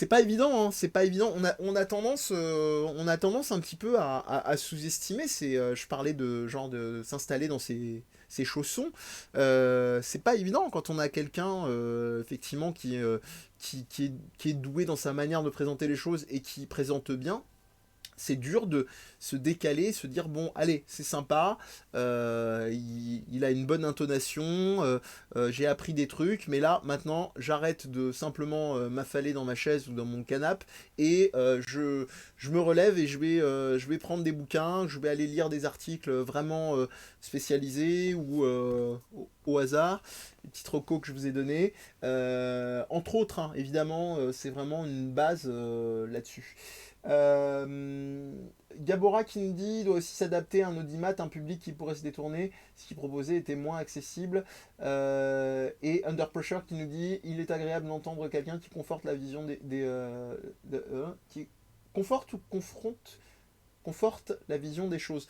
pas évident, hein, c'est pas évident. On a tendance un petit peu à sous-estimer. Je parlais de genre de s'installer dans ses chaussons. C'est pas évident quand on a quelqu'un effectivement qui est doué dans sa manière de présenter les choses et qui présente bien. C'est dur de se décaler, se dire bon, allez, c'est sympa, il a une bonne intonation, j'ai appris des trucs, mais là, maintenant, j'arrête de simplement m'affaler dans ma chaise ou dans mon canapé et je me relève et je vais prendre des bouquins, je vais aller lire des articles vraiment spécialisés ou au hasard, les petites recos que je vous ai données. Entre autres, hein, évidemment, c'est vraiment une base là-dessus. Euh, Gabora qui nous dit doit aussi s'adapter à un audimat, un public qui pourrait se détourner. Ce qu'il proposait était moins accessible. Et Under Pressure qui nous dit il est agréable d'entendre quelqu'un qui conforte la vision qui conforte ou confronte conforte la vision des choses.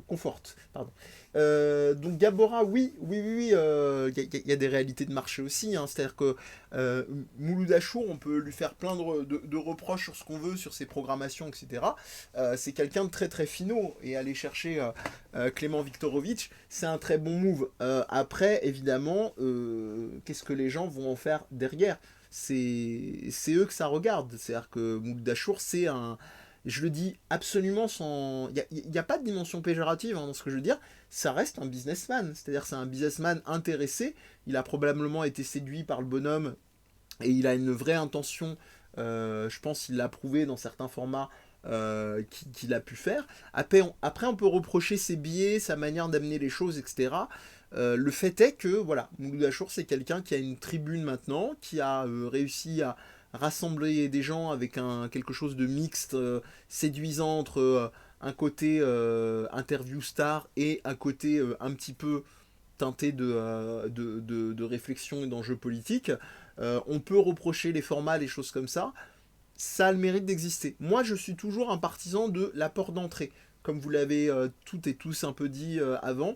Conforte, pardon. Donc Gabora, oui, y a des réalités de marché aussi. Hein, c'est-à-dire que Mouloud Achour, on peut lui faire plein de reproches sur ce qu'on veut, sur ses programmations, etc. C'est quelqu'un de très très finot. Et aller chercher Clément Viktorovitch, c'est un très bon move. Après, évidemment, qu'est-ce que les gens vont en faire derrière? C'est eux que ça regarde. C'est-à-dire que Mouloud Achour, c'est un... Je le dis absolument sans... Il n'y a pas de dimension péjorative hein, dans ce que je veux dire. Ça reste un businessman. C'est-à-dire c'est un businessman intéressé. Il a probablement été séduit par le bonhomme et il a une vraie intention. Je pense qu'il l'a prouvé dans certains formats qu'il a pu faire. Après, on peut reprocher ses biais, sa manière d'amener les choses, etc. Le fait est que, voilà, Mouloud Achour, c'est quelqu'un qui a une tribune maintenant, qui a réussi à rassembler des gens avec quelque chose de mixte, séduisant entre un côté interview star et un côté un petit peu teinté de réflexion et d'enjeux politiques. On peut reprocher les formats, les choses comme ça. Ça a le mérite d'exister. Moi, je suis toujours un partisan de la porte d'entrée, comme vous l'avez toutes et tous un peu dit avant.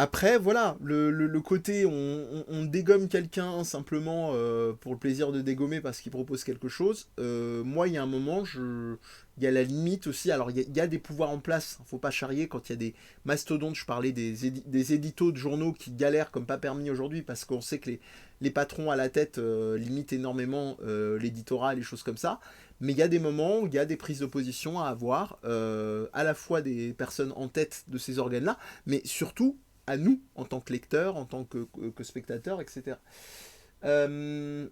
Après, voilà, le côté on dégomme quelqu'un simplement pour le plaisir de dégommer parce qu'il propose quelque chose, moi, il y a un moment, il y a la limite aussi. Alors, il y a des pouvoirs en place, faut pas charrier quand il y a des mastodontes. Je parlais des éditos de journaux qui galèrent comme pas permis aujourd'hui parce qu'on sait que les patrons à la tête limitent énormément l'éditorat et les choses comme ça. Mais il y a des moments où il y a des prises de position à avoir, à la fois des personnes en tête de ces organes-là, mais surtout à nous, en tant que lecteurs, en tant que spectateurs, etc. Under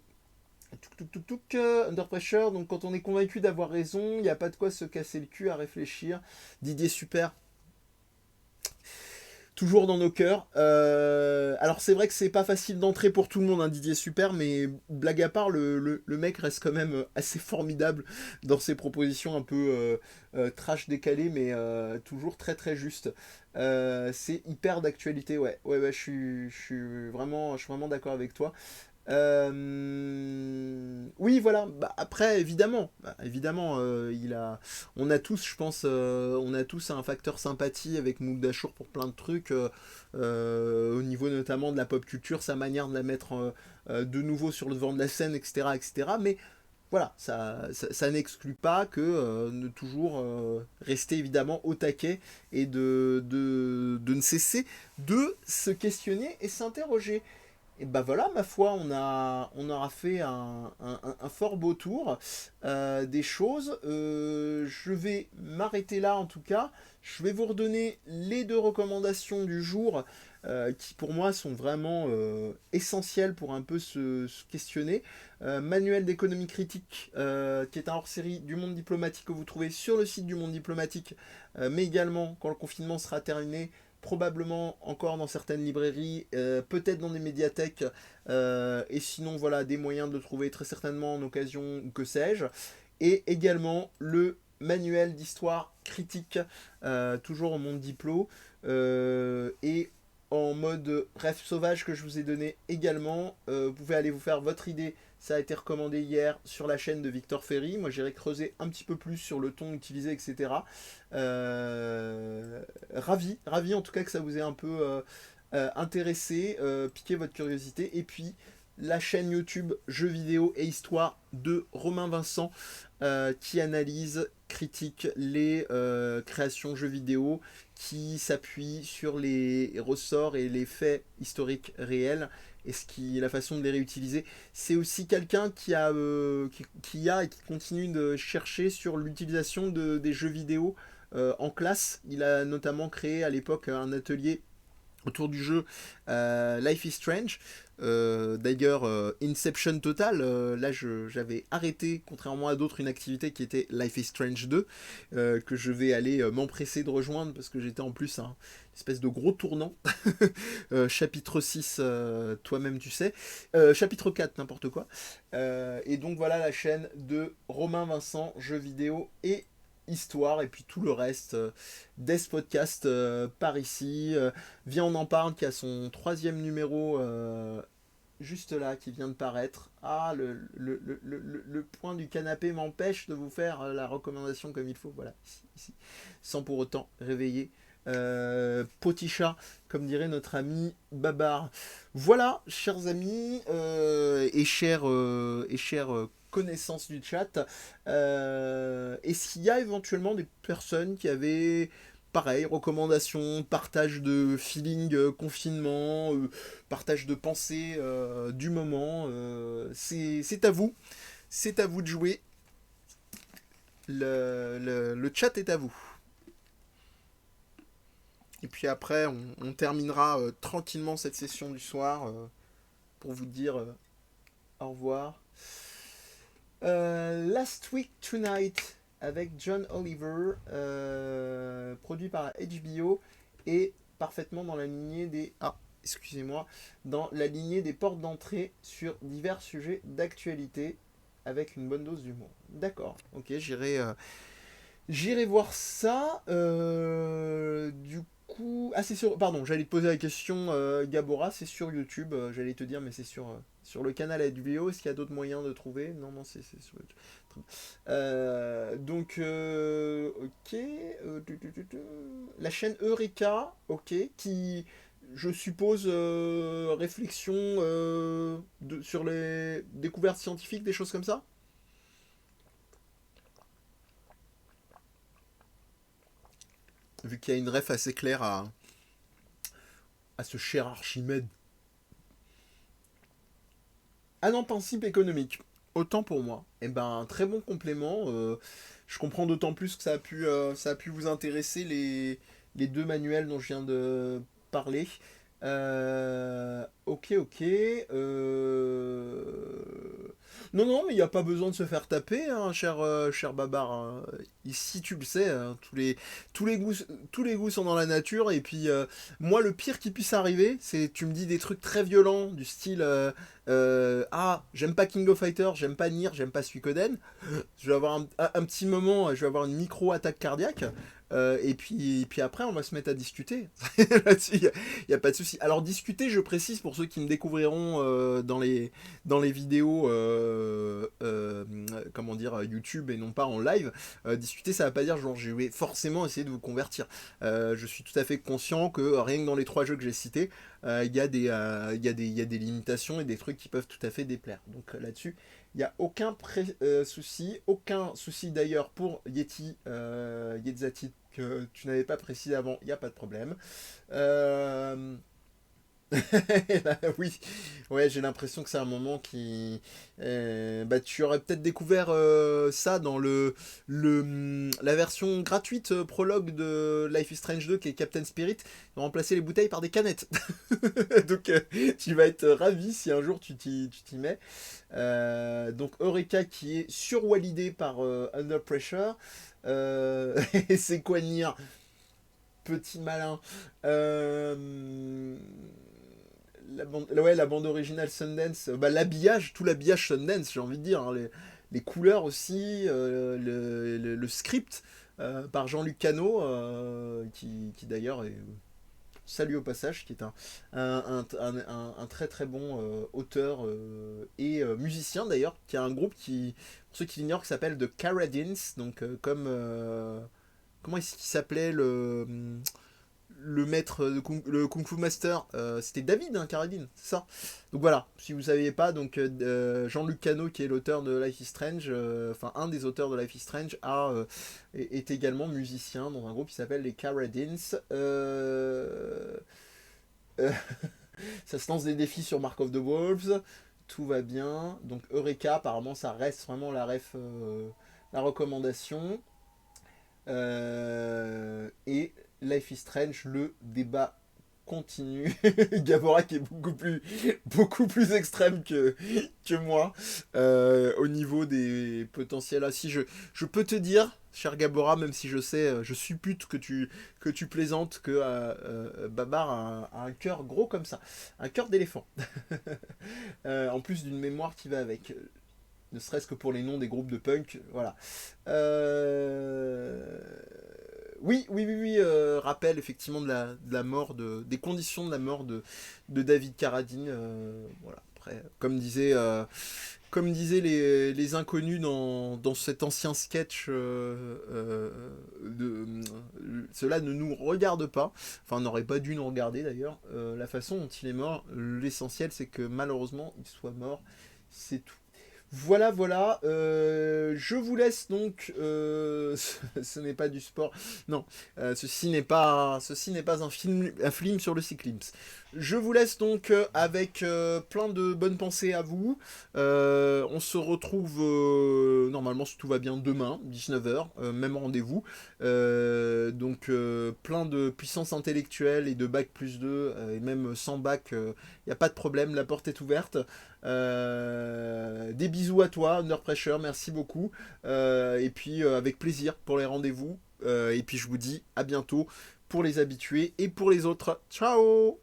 Pressure, donc quand on est convaincu d'avoir raison, il n'y a pas de quoi se casser le cul à réfléchir. Didier Super, toujours dans nos cœurs. Alors c'est vrai que c'est pas facile d'entrer pour tout le monde, hein, Didier Super, mais blague à part, le mec reste quand même assez formidable dans ses propositions un peu trash décalées, mais toujours très très juste. C'est hyper d'actualité, ouais. Ouais, je suis vraiment d'accord avec toi. Oui, voilà. Bah, après, évidemment, on a tous, je pense, on a tous un facteur sympathie avec Mouk Dachour pour plein de trucs, au niveau notamment de la pop culture, sa manière de la mettre de nouveau sur le devant de la scène, etc., etc. Mais voilà, ça n'exclut pas que de toujours rester évidemment au taquet et de ne cesser de se questionner et s'interroger. Et bah voilà, ma foi, on aura fait un fort beau tour des choses. Je vais m'arrêter là en tout cas. Je vais vous redonner les deux recommandations du jour qui pour moi sont vraiment essentiels pour un peu se questionner. Manuel d'économie critique, qui est un hors-série du Monde diplomatique que vous trouvez sur le site du Monde diplomatique, mais également quand le confinement sera terminé, probablement encore dans certaines librairies, peut-être dans des médiathèques, et sinon voilà des moyens de le trouver très certainement en occasion ou que sais-je. Et également le manuel d'histoire critique, toujours au Monde Diplo, et en mode rêve sauvage que je vous ai donné également. Vous pouvez aller vous faire votre idée. Ça a été recommandé hier sur la chaîne de Victor Ferry. Moi, j'irai creuser un petit peu plus sur le ton utilisé, etc. Ravi en tout cas que ça vous ait un peu intéressé, piqué votre curiosité. Et puis, la chaîne YouTube Jeux vidéo et histoire de Romain Vincent, qui analyse, critique les créations jeux vidéo, qui s'appuie sur les ressorts et les faits historiques réels et la façon de les réutiliser. C'est aussi quelqu'un qui a et qui continue de chercher sur l'utilisation des jeux vidéo en classe. Il a notamment créé à l'époque un atelier autour du jeu Life is Strange. D'ailleurs, Inception total. Là, j'avais arrêté, contrairement à d'autres, une activité qui était Life is Strange 2, que je vais aller m'empresser de rejoindre parce que j'étais en plus un espèce de gros tournant. Chapitre 6, toi-même tu sais. Chapitre 4, n'importe quoi. Et donc voilà la chaîne de Romain Vincent, jeux vidéo et histoire, et puis tout le reste des podcasts par ici. Viens, on en parle, qui a son 3e numéro juste là, qui vient de paraître. Ah, le point du canapé m'empêche de vous faire la recommandation comme il faut. Voilà, ici. Sans pour autant réveiller Poticha, comme dirait notre ami Babar. Voilà, chers amis et chers connaissances du chat. Est-ce qu'il y a éventuellement des personnes qui avaient pareil, recommandations, partage de feeling, confinement, partage de pensée du moment, c'est à vous. C'est à vous de jouer. Le chat est à vous. Et puis après, on terminera tranquillement cette session du soir pour vous dire au revoir. Last Week Tonight avec John Oliver, produit par HBO et parfaitement dans la lignée des... Ah, excusez-moi, dans la lignée des portes d'entrée sur divers sujets d'actualité avec une bonne dose d'humour. D'accord, ok, j'irai voir ça. Du coup... Ah, c'est sur... Pardon, j'allais te poser la question, Gabora, c'est sur YouTube. J'allais te dire, mais c'est sur le canal HBO. Est-ce qu'il y a d'autres moyens de trouver? Non, c'est sur YouTube. Donc, ok. La chaîne Eureka, ok, qui, je suppose, réflexion sur les découvertes scientifiques, des choses comme ça. Vu qu'il y a une ref assez claire à ce cher Archimède. Ah non, principe économique. Autant pour moi. Eh ben, très bon complément. Je comprends d'autant plus que ça a pu vous intéresser les deux manuels dont je viens de parler. Ok, ok. Non, non, mais il n'y a pas besoin de se faire taper, hein, cher Babar, hein. Ici, tu le sais, hein, tous les goûts sont dans la nature. Et puis, moi, le pire qui puisse arriver, c'est tu me dis des trucs très violents, du style ah, j'aime pas King of Fighters, j'aime pas Nier, j'aime pas Suikoden. Je vais avoir un petit moment, je vais avoir une micro-attaque cardiaque. Et puis après, on va se mettre à discuter. Là-dessus, il n'y a pas de souci. Alors, discuter, je précise pour ceux qui me découvriront dans les vidéos, comment dire, YouTube et non pas en live. Discuter, ça ne va pas dire genre je vais forcément essayer de vous convertir. Je suis tout à fait conscient que rien que dans les 3 jeux que j'ai cités, il y a des limitations et des trucs qui peuvent tout à fait déplaire. Donc là-dessus, il n'y a aucun souci d'ailleurs pour Yetzati, que tu n'avais pas précisé avant, il n'y a pas de problème. Là, oui, ouais, j'ai l'impression que c'est un moment qui. Bah, tu aurais peut-être découvert ça dans la version gratuite prologue de Life is Strange 2 qui est Captain Spirit. Ils ont remplacé les bouteilles par des canettes. Donc, tu vas être ravi si un jour tu t'y mets. Donc, Eureka qui est surwalidé par Under Pressure. Et c'est quoi Nier? Petit malin. Ouais, la bande originale Sundance, bah, l'habillage, tout l'habillage Sundance, j'ai envie de dire, hein, les couleurs aussi, le script par Jean-Luc Cano, qui d'ailleurs est salut au passage, qui est un très très bon auteur et musicien d'ailleurs, qui a un groupe qui, pour ceux qui l'ignorent, qui s'appelle The Carradines, donc comme comment est-ce qu'il s'appelait le maître, le Kung Fu Master, c'était David hein, Carradine, c'est ça. Donc voilà, si vous ne saviez pas, donc Jean-Luc Cano, qui est l'auteur de Life is Strange, enfin un des auteurs de Life is Strange, est également musicien dans un groupe qui s'appelle les Carradines. Euh, Ça se lance des défis sur Mark of the Wolves, tout va bien. Donc Eureka, apparemment, ça reste vraiment la recommandation. Et Life is Strange, le débat continue. Gabora qui est beaucoup plus extrême que moi au niveau des potentiels. Ah, si je peux te dire, cher Gabora, même si je sais, je suppute que tu plaisantes, que Babar a un cœur gros comme ça, un cœur d'éléphant. En plus d'une mémoire qui va avec, ne serait-ce que pour les noms des groupes de punk, voilà. Euh, oui, rappel effectivement de la mort, des conditions de la mort de David Carradine. Voilà. Après, comme disaient les inconnus dans cet ancien sketch, cela ne nous regarde pas, enfin n'aurait pas dû nous regarder d'ailleurs, la façon dont il est mort, l'essentiel c'est que malheureusement il soit mort, c'est tout. Voilà, voilà. Je vous laisse donc. Ce n'est pas du sport. Non, ceci n'est pas un film sur le cyclisme. Je vous laisse donc avec plein de bonnes pensées à vous. On se retrouve normalement si tout va bien demain, 19h, même rendez-vous. Donc plein de puissance intellectuelle et de bac plus 2 et même sans bac, il n'y a pas de problème, la porte est ouverte. Des bisous à toi, Under Pressure, merci beaucoup. Et puis avec plaisir pour les rendez-vous. Et puis je vous dis à bientôt pour les habitués et pour les autres. Ciao!